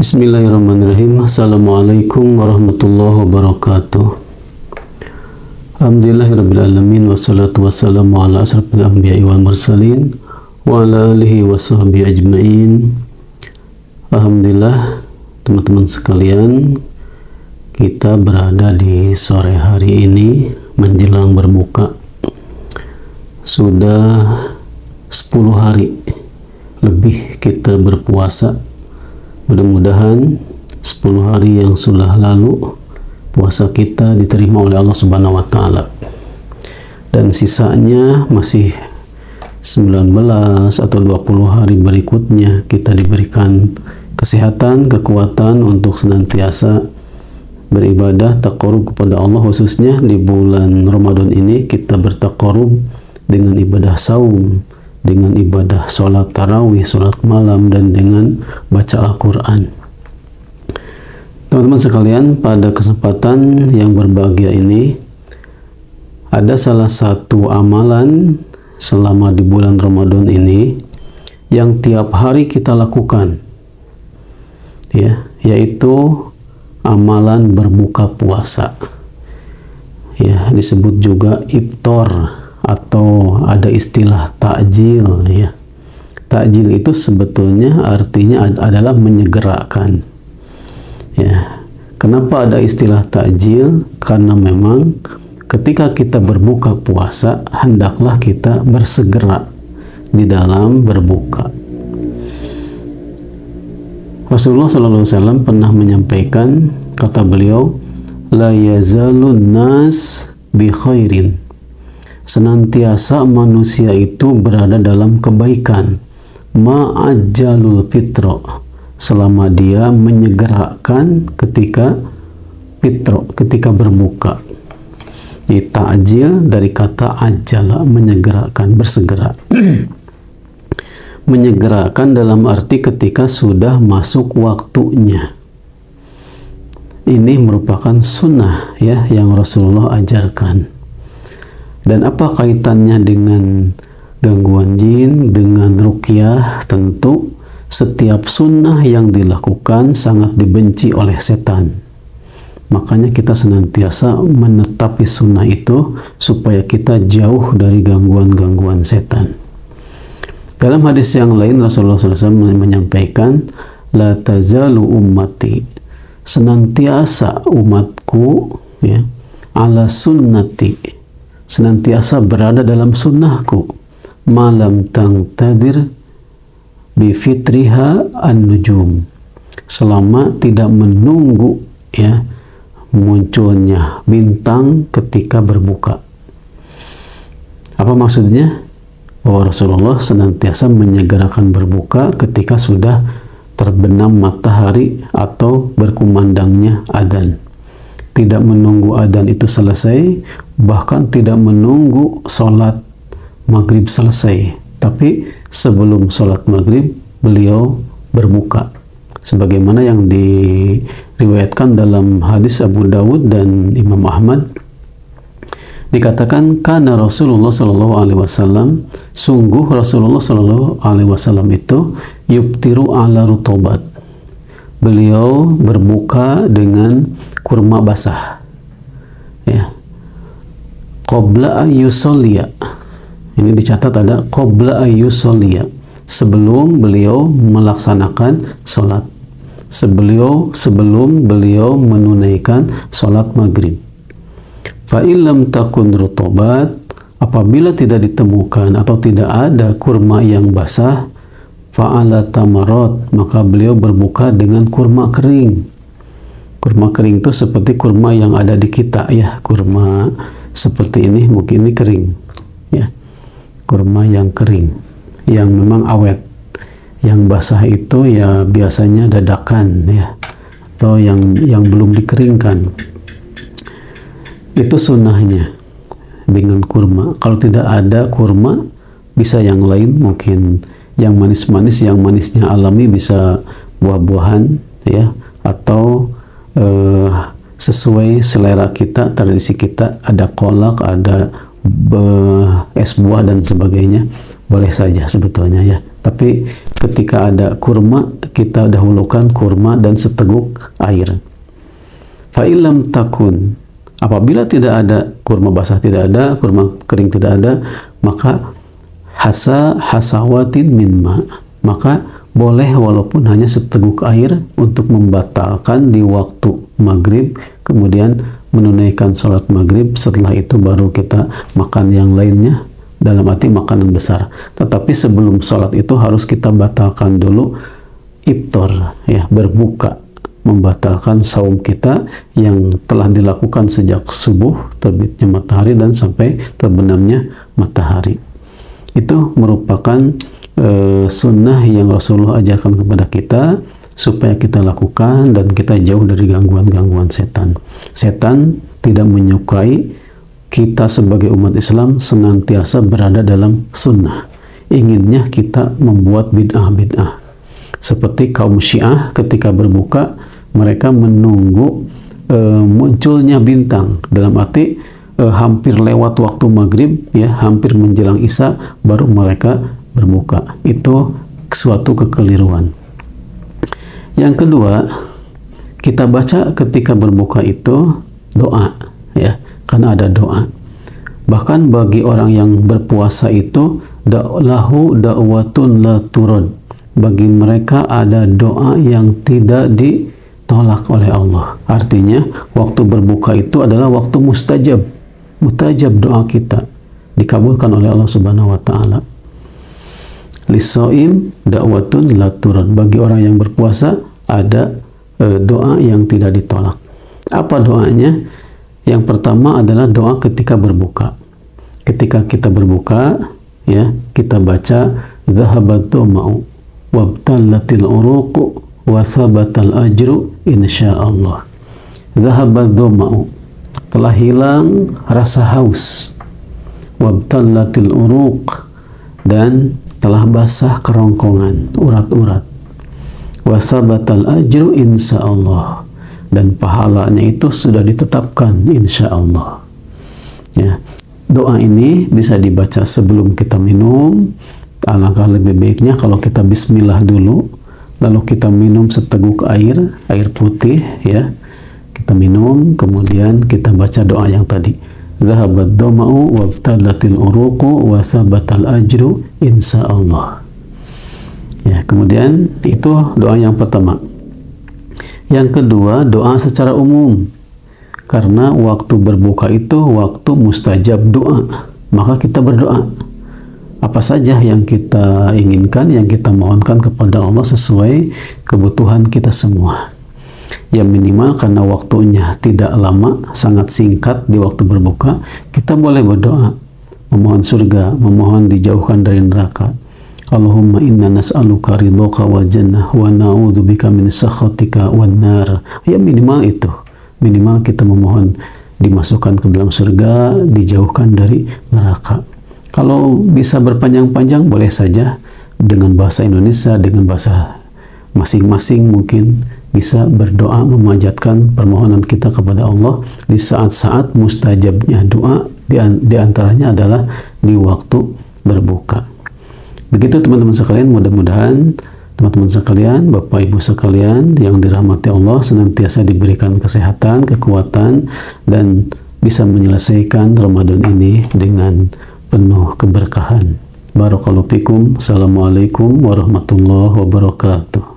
Bismillahirrahmanirrahim. Assalamualaikum warahmatullahi wabarakatuh. Alhamdulillahirrabbilalamin. Wassalatu wassalamu ala asrafil anbiya'i wal mursalin wa ala alihi wa sahbihi ajma'in. Alhamdulillah, teman-teman sekalian, kita berada di sore hari ini menjelang berbuka. Sudah 10 hari lebih kita berpuasa. Mudah-mudahan 10 hari yang sudah lalu puasa kita diterima oleh Allah Subhanahu wa taala. Dan sisanya masih 19 atau 20 hari berikutnya kita diberikan kesehatan, kekuatan untuk senantiasa beribadah taqarrub kepada Allah. Khususnya di bulan Ramadan ini kita bertaqarrub dengan ibadah saum, dengan ibadah sholat tarawih, sholat malam, dan dengan baca Al-Quran. Teman-teman sekalian, pada kesempatan yang berbahagia ini ada salah satu amalan selama di bulan Ramadan ini yang tiap hari kita lakukan, ya, yaitu amalan berbuka puasa, ya, disebut juga iftar atau ada istilah takjil, ya. Takjil itu sebetulnya artinya adalah menyegerakan, ya. Kenapa ada istilah takjil? Karena memang ketika kita berbuka puasa hendaklah kita bersegera di dalam berbuka. Rasulullah SAW pernah menyampaikan, kata beliau, la yazalun nas bi khairin, senantiasa manusia itu berada dalam kebaikan, ma'ajjalul fitro, selama dia menyegerakan ketika fitro, ketika berbuka. Jadi ta'jil dari kata ajala, menyegerakan, bersegera. Menyegerakan dalam arti ketika sudah masuk waktunya. Ini merupakan sunnah, ya, yang Rasulullah ajarkan. Dan apa kaitannya dengan gangguan jin, dengan ruqyah? Tentu setiap sunnah yang dilakukan sangat dibenci oleh setan. Makanya kita senantiasa menetapi sunnah itu supaya kita jauh dari gangguan-gangguan setan. Dalam hadis yang lain Rasulullah SAW menyampaikan, la tazalu ummati, senantiasa umatku, ya, ala sunnati, senantiasa berada dalam sunnahku, malam tangtadir bifitriha an-nujum, selama tidak menunggu, ya, munculnya bintang ketika berbuka. Apa maksudnya? Bahwa Rasulullah senantiasa menyegerakan berbuka ketika sudah terbenam matahari atau berkumandangnya adzan. Tidak menunggu adzan itu selesai, bahkan tidak menunggu sholat maghrib selesai, tapi sebelum sholat maghrib beliau berbuka, sebagaimana yang diriwayatkan dalam hadis Abu Dawud dan Imam Ahmad. Dikatakan, karena Rasulullah SAW, sungguh Rasulullah SAW itu yubtiru ala rutobat, beliau berbuka dengan kurma basah, ya, qabla ayyusolliya. Ini dicatat ada qabla ayyusolliya, sebelum beliau melaksanakan sholat, sebelum beliau menunaikan sholat maghrib. Fa illam takun rutobat, apabila tidak ditemukan atau tidak ada kurma yang basah, fa'ala tamarot, maka beliau berbuka dengan kurma kering. Kurma kering itu seperti kurma yang ada di kita, ya, kurma seperti ini, mungkin ini kering, ya, kurma yang kering, yang memang awet. Yang basah itu ya biasanya dadakan, ya, atau yang belum dikeringkan. Itu sunnahnya dengan kurma. Kalau tidak ada kurma, bisa yang lain, mungkin yang manis-manis, yang manisnya alami, bisa buah-buahan, ya, atau sesuai selera kita, tradisi kita, ada kolak, ada es buah dan sebagainya, boleh saja sebetulnya, ya. Tapi ketika ada kurma, kita dahulukan kurma dan seteguk air. Fa'ilam takun, apabila tidak ada kurma basah, tidak ada kurma kering, tidak ada, maka hasawatin min ma, maka boleh walaupun hanya seteguk air untuk membatalkan di waktu maghrib, kemudian menunaikan sholat maghrib. Setelah itu baru kita makan yang lainnya, dalam arti makanan besar. Tetapi sebelum sholat itu harus kita batalkan dulu iftar, ya, berbuka, membatalkan saum kita yang telah dilakukan sejak subuh, terbitnya matahari, dan sampai terbenamnya matahari. Itu merupakan sunnah yang Rasulullah ajarkan kepada kita supaya kita lakukan dan kita jauh dari gangguan-gangguan setan. Setan tidak menyukai kita sebagai umat Islam senantiasa berada dalam sunnah. Inginnya kita membuat bid'ah-bid'ah. Seperti kaum Syiah ketika berbuka, mereka menunggu munculnya bintang, dalam arti hampir lewat waktu maghrib, ya, hampir menjelang isya baru mereka berbuka. Itu suatu kekeliruan. Yang kedua, kita baca ketika berbuka itu doa, ya, karena ada doa. Bahkan bagi orang yang berpuasa itu lahu da'watun la turad, bagi mereka ada doa yang tidak ditolak oleh Allah. Artinya waktu berbuka itu adalah waktu mustajab doa kita dikabulkan oleh Allah Subhanahu wa taala. Lisoim da'watun la turad, bagi orang yang berpuasa ada doa yang tidak ditolak. Apa doanya? Yang pertama adalah doa ketika berbuka. Ketika kita berbuka, ya, kita baca dhahabat dhama'u wabtallatil uruqu wa thabatal ajru insyaallah. Dhahabat dhama'u, telah hilang rasa haus, wabtallatil uruq, dan telah basah kerongkongan, urat-urat, wasabatal ajru insyaallah, dan pahalanya itu sudah ditetapkan insyaallah. Ya, doa ini bisa dibaca sebelum kita minum. Alangkah lebih baiknya kalau kita bismillah dulu, lalu kita minum seteguk air putih, ya, kita minum, kemudian kita baca doa yang tadi, dhahabat dhama'u wabtallatil uruqu wa thabatal ajru insyaallah. Ya, kemudian itu doa yang pertama. Yang kedua, doa secara umum. Karena waktu berbuka itu waktu mustajab doa, maka kita berdoa. Apa saja yang kita inginkan, yang kita mohonkan kepada Allah sesuai kebutuhan kita semua. Ya, minimal karena waktunya tidak lama, sangat singkat di waktu berbuka, kita boleh berdoa, memohon surga, memohon dijauhkan dari neraka. Allahumma inna nas'aluka ridhoka wal jannah wa na'udzubika min sakhatika wan nar. Ya, minimal itu. Minimal kita memohon dimasukkan ke dalam surga, dijauhkan dari neraka. Kalau bisa berpanjang-panjang boleh saja, dengan bahasa Indonesia, dengan bahasa masing-masing mungkin bisa berdoa memanjatkan permohonan kita kepada Allah di saat-saat mustajabnya doa, di antaranya adalah di waktu berbuka. Begitu teman-teman sekalian, mudah-mudahan teman-teman sekalian, Bapak Ibu sekalian yang dirahmati Allah senantiasa diberikan kesehatan, kekuatan, dan bisa menyelesaikan Ramadan ini dengan penuh keberkahan. Barakallahu fikum. Assalamualaikum warahmatullahi wabarakatuh.